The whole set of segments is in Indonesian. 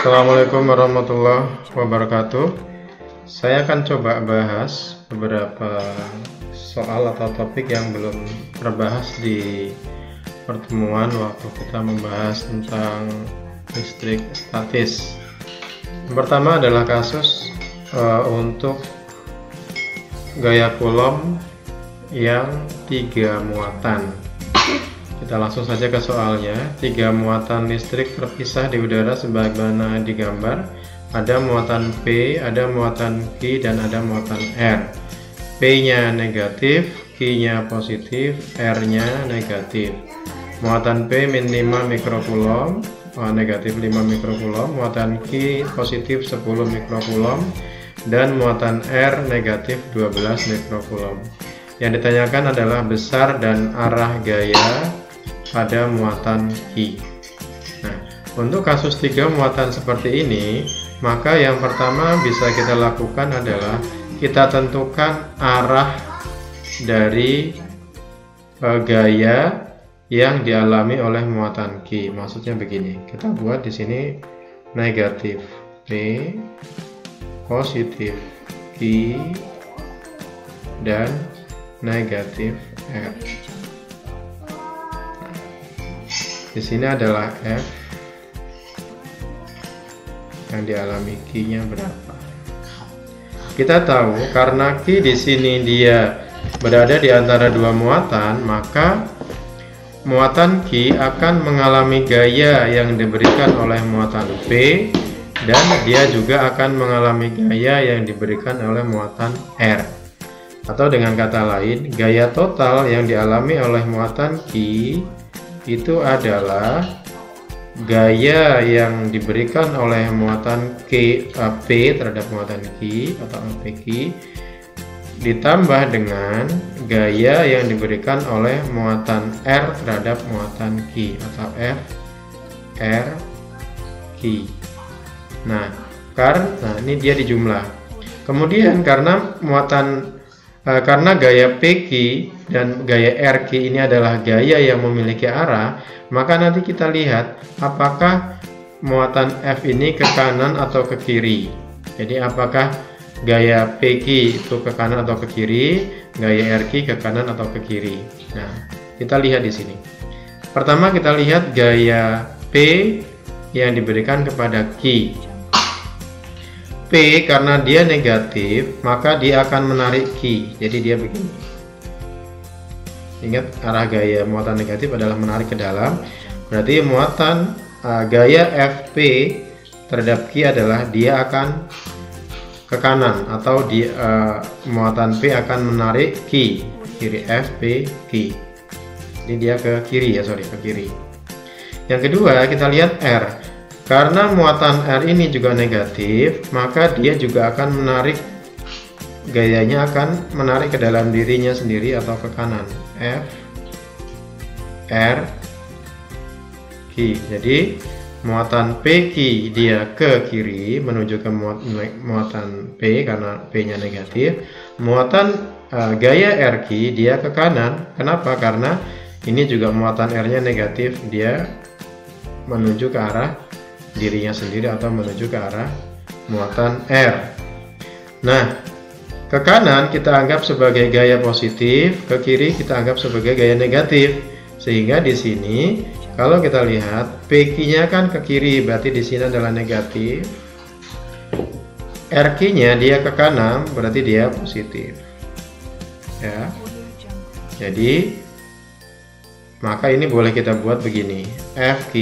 Assalamualaikum warahmatullahi wabarakatuh. Saya akan coba bahas beberapa soal atau topik yang belum terbahas di pertemuan waktu kita membahas tentang listrik statis. Yang pertama adalah kasus untuk gaya Coulomb yang 3 muatan. Kita langsung saja ke soalnya. 3 muatan listrik terpisah di udara sebagaimana digambar. Ada muatan P, ada muatan Q, dan ada muatan R. P-nya negatif, Q-nya positif, R-nya negatif. Muatan P min 5 mikrocoulomb, negatif 5 mikrocoulomb. Muatan Q positif 10 mikrocoulomb, dan muatan R negatif 12 mikrocoulomb. Yang ditanyakan adalah besar dan arah gaya pada muatan Q. Nah, untuk kasus 3 muatan seperti ini, maka yang pertama bisa kita lakukan adalah kita tentukan arah dari gaya yang dialami oleh muatan Q. Maksudnya begini, kita buat di sini negatif P, positif Q, dan negatif R. Di sini adalah F yang dialami Q-nya berapa. Kita tahu karena Q di sini dia berada di antara 2 muatan, maka muatan Q akan mengalami gaya yang diberikan oleh muatan P, dan dia juga akan mengalami gaya yang diberikan oleh muatan R. Atau dengan kata lain, gaya total yang dialami oleh muatan Q itu adalah gaya yang diberikan oleh muatan P terhadap muatan Q atau PQ ditambah dengan gaya yang diberikan oleh muatan R terhadap muatan Q atau R Q. Nah, karena ini dia dijumlah. Kemudian karena gaya PQ dan gaya RQ ini adalah gaya yang memiliki arah, maka nanti kita lihat apakah muatan F ini ke kanan atau ke kiri. Jadi apakah gaya PQ itu ke kanan atau ke kiri, gaya RQ ke kanan atau ke kiri. Nah, kita lihat di sini. Pertama kita lihat gaya P yang diberikan kepada Q. P karena dia negatif, maka dia akan menarik Q. Jadi dia begini. Ingat, arah gaya muatan negatif adalah menarik ke dalam. Berarti muatan gaya FP terhadap Q adalah dia akan ke kanan, atau muatan P akan menarik Q, kiri FP Q. Ini dia ke kiri ya, ke kiri. Yang kedua kita lihat R. Karena muatan R ini juga negatif, maka dia juga akan menarik, gayanya akan menarik ke dalam dirinya sendiri atau ke kanan. F, R, Q. Jadi muatan PQ dia ke kiri menuju ke muatan P karena P-nya negatif. Muatan gaya RQ dia ke kanan. Kenapa? Karena ini juga muatan R-nya negatif, dia menuju ke arah dirinya sendiri atau menuju ke arah muatan R. Nah, ke kanan kita anggap sebagai gaya positif, ke kiri kita anggap sebagai gaya negatif. Sehingga di sini kalau kita lihat PQ-nya kan ke kiri, berarti di sini adalah negatif. RQ-nya dia ke kanan, berarti dia positif. Ya. Jadi maka ini boleh kita buat begini. FQ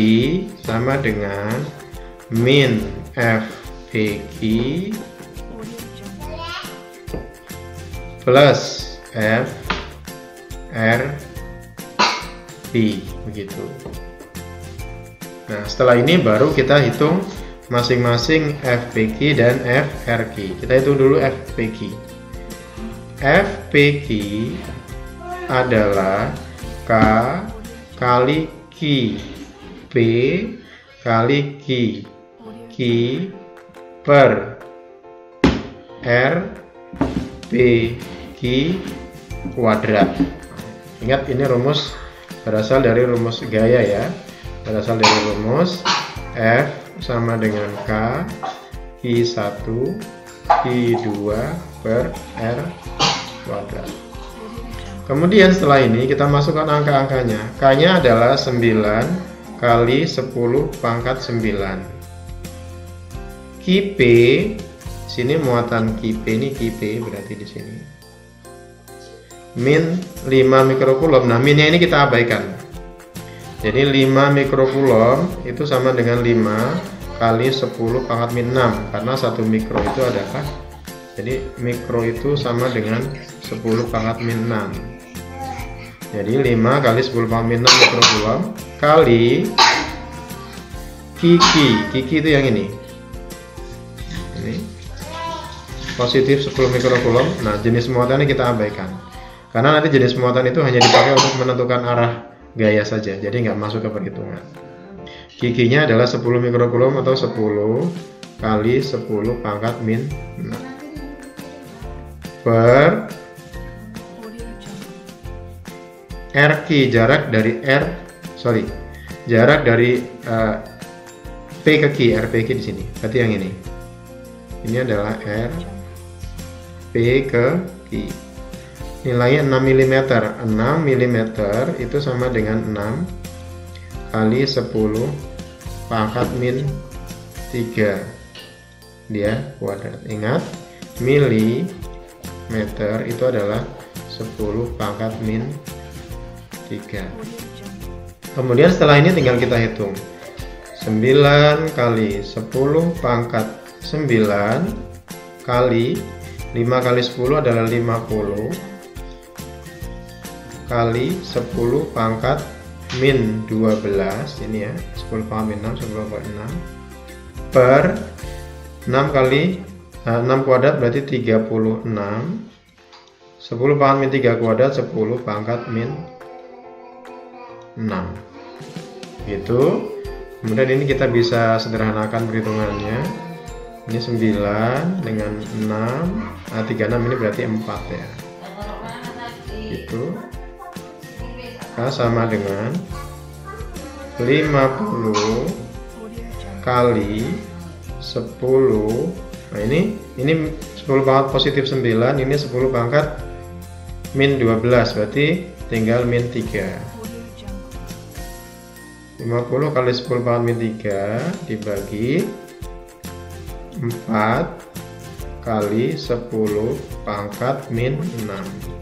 sama dengan min FPQ plus F R P, begitu. Nah, setelah ini baru kita hitung masing-masing FPQ dan FRQ. Kita hitung dulu FPQ. FPQ adalah K kali Q, P kali Q, Q per R P Q kuadrat. Ingat, ini rumus berasal dari rumus gaya ya, berasal dari rumus F sama dengan K Q1 Q2 per R kuadrat. Kemudian setelah ini kita masukkan angka-angkanya. K-nya adalah 9 kali 10 pangkat 9. Qp, sini muatan Qp ini Qp berarti di sini. Min 5 mikrokulom. Nah, minnya ini kita abaikan. Jadi 5 mikrokulom itu sama dengan 5 kali 10 pangkat min 6, karena 1 mikro itu adalah, jadi mikro itu sama dengan 10 pangkat min 6. Jadi 5 kali 10 pangkat min 6 mikrokulom kali Kiki itu yang ini positif 10 mikrokulom. Nah, jenis muatan ini kita abaikan karena nanti jenis muatan itu hanya dipakai untuk menentukan arah gaya saja, jadi nggak masuk ke perhitungan. Kikinya adalah 10 mikrokulom atau 10 kali 10 pangkat min 6 per RQ, jarak dari P ke Q, RPQ di sini. Berarti yang ini. Ini adalah R P ke Q. Nilainya 6 mm. 6 mm itu sama dengan 6 kali 10 pangkat min 3 dia kuadrat. Ingat, milimeter itu adalah 10 pangkat min 3. Kemudian setelah ini tinggal kita hitung. 9 kali 10 pangkat 9 kali 5 kali 10 adalah 50 kali 10 pangkat min 12, ini ya, 10 pangkat min 6, 10 pangkat 6 per 6 kali 6 kuadrat berarti 36. 10 pangkat min 3 kuadrat 10 pangkat min 6 gitu. Kemudian ini kita bisa sederhanakan perhitungannya. Ini 9 dengan 6, 36 ini berarti 4 ya. Gitu. K sama dengan 50 kali 10. Nah, ini 10 pangkat positif 9, ini 10 pangkat min 12, berarti tinggal min 3. 50 kali 10 pangkat min 3 dibagi 4 kali 10 pangkat min 6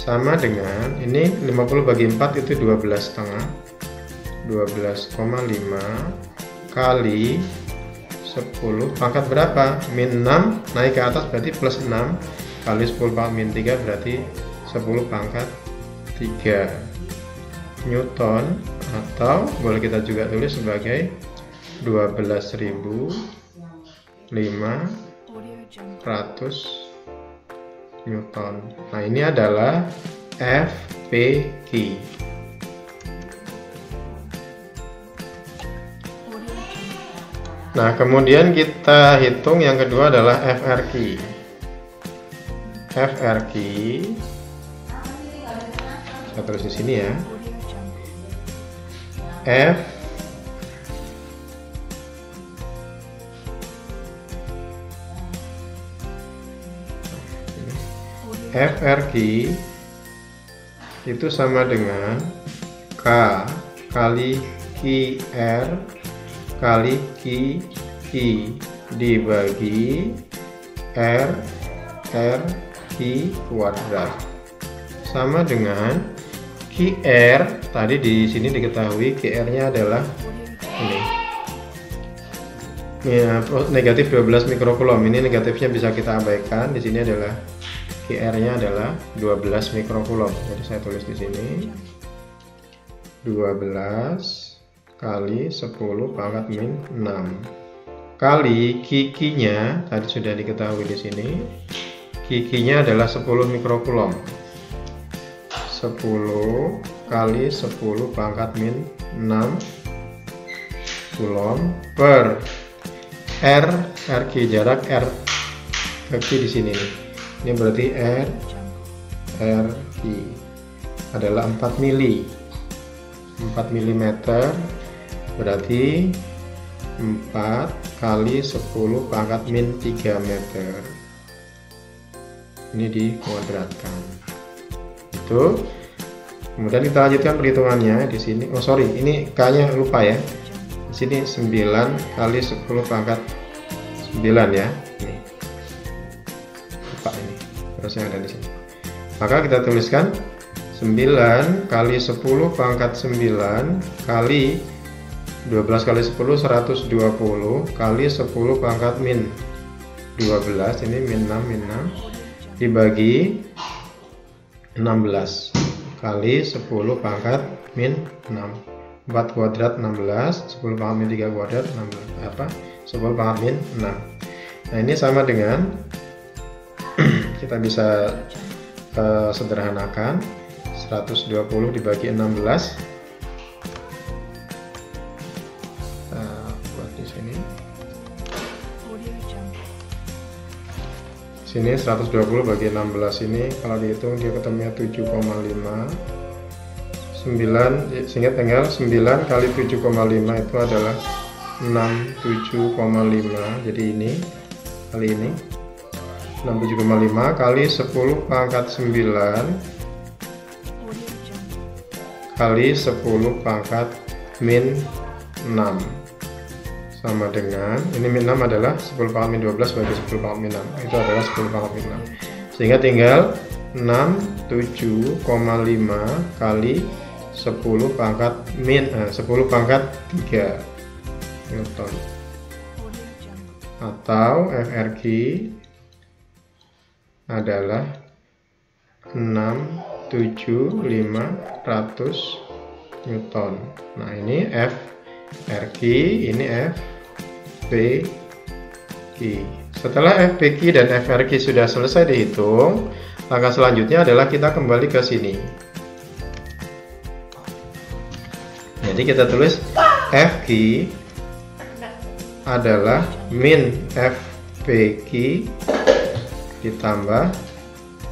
sama dengan, ini 50 bagi 4 itu 12,5 kali 10 pangkat berapa? Min 6 naik ke atas berarti plus 6 kali 10 pangkat min 3 berarti 10 pangkat 3 Newton, atau boleh kita juga tulis sebagai 12.500 Newton. Nah, ini adalah FPQ. Nah, kemudian kita hitung yang kedua adalah FRQ. FRQ saya tulis di sini ya. FRQ itu sama dengan K kali QR kali Q dibagi R Q kuadrat sama dengan QR. Tadi di sini diketahui QR-nya adalah ini ya, negatif 12 mikrokulom. Ini negatifnya bisa kita abaikan. Di sini adalah QR-nya adalah 12 mikrokulom. Jadi saya tulis di sini 12 kali 10 pangkat min 6 kali Q-nya tadi sudah diketahui di sini. Q-nya adalah 10 mikrokulom. 10 kali 10 pangkat min 6 kulom per RQ, jarak R ke Q di sini. Ini berarti RQ adalah 4 mm, berarti 4 kali 10 pangkat min 3 meter. Ini dikuadratkan. Itu. Kemudian kita lanjutkan perhitungannya di sini. Oh sorry, ini K-nya lupa ya. Di sini 9 kali 10 pangkat 9 ya. Ini. Lupa ini. Terus yang ada di sini. Maka kita tuliskan 9 kali 10 pangkat 9 kali 12 kali 10 120 kali 10 pangkat min 12, ini min 6 dibagi 16 kali 10 pangkat min 6, 4 kuadrat 16, 10 pangkat min 3 kuadrat 16, 10 pangkat min 6. Nah ini sama dengan kita bisa sederhanakan 120 dibagi 16. Buat di sini. Sini 120 bagi 16 ini kalau dihitung dia ketemunya 7,5. 9 sehingga tinggal 9 kali 7,5 itu adalah 67,5. Jadi ini kali ini 67,5 kali 10 pangkat 9 kali 10 pangkat min 6 sama dengan ini min 6 adalah 10 pangkat min 12 bagi 10 pangkat min 6 itu adalah 10 pangkat min 6 sehingga tinggal 67,5 kali 10 pangkat min 10 pangkat 3 Newton atau FRQ adalah 67500 Newton. Nah ini FRQ, ini FPQ. Setelah FPQ dan FRQ sudah selesai dihitung, langkah selanjutnya adalah kita kembali ke sini. Jadi kita tulis FQ adalah min FPQ ditambah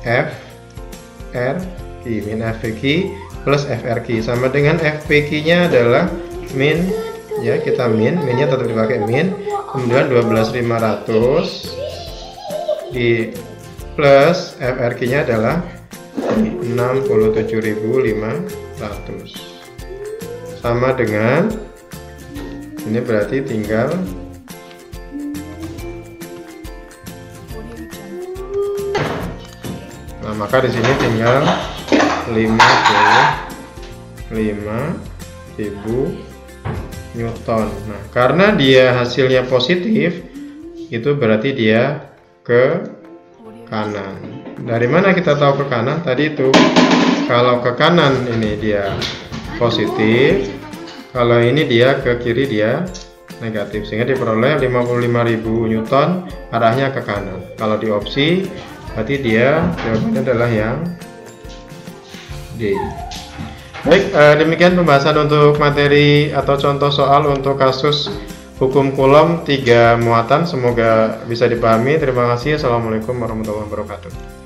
FRQ, min FPQ plus FRQ sama dengan FPQ nya adalah min, ya kita minnya tetap dipakai min, kemudian 12.500 di plus FRQ nya adalah 67.500 sama dengan ini berarti tinggal maka di sini tinggal 55.000 Newton. Nah, karena dia hasilnya positif, itu berarti dia ke kanan. Dari mana kita tahu ke kanan? Tadi itu kalau ke kanan ini dia positif, kalau ini dia ke kiri dia negatif, sehingga diperoleh 55.000 Newton arahnya ke kanan. Kalau di opsi berarti dia jawabannya adalah yang D. Baik, demikian pembahasan untuk materi atau contoh soal untuk kasus hukum Coulomb 3 muatan. Semoga bisa dipahami. Terima kasih. Assalamualaikum warahmatullahi wabarakatuh.